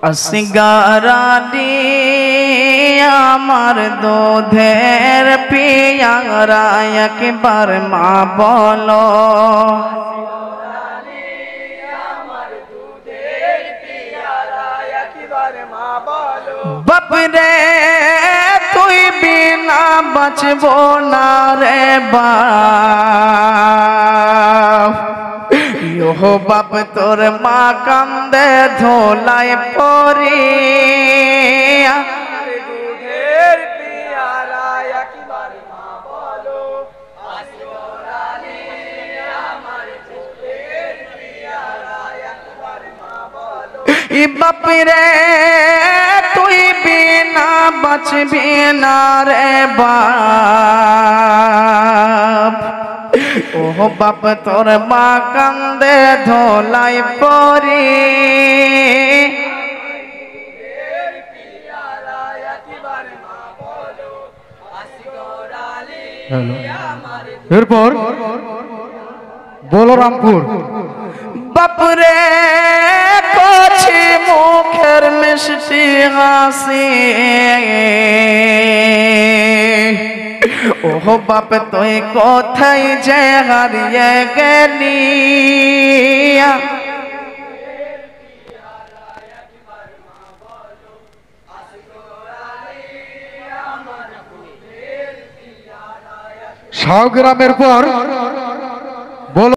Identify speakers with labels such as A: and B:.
A: আসগারানি আমার দুধের পিয়ারা একবার মা বলো। বাপরে তুই বিনা বাঁচবো না রে বাপ। ইহো বাপ তোর মা কান্দে ধোলাই পরি। দুধের পিয়ারা একবার মা বলো। আসগারানি আমার দুধের পিয়ারা একবার মা বলো। ই বাপরে তুই বিনা বাঁচবি না রে বাপ। ও বাপ তোর মা কান্দে ধোলাই পরি।
B: এরপর বলরামপুর।
A: বাপরে কছি মুখের মিষ্টি হাসি। ও বাপ তুই কোথায় যে হারিয়ে গেলি।
B: শাহগ্রামের পর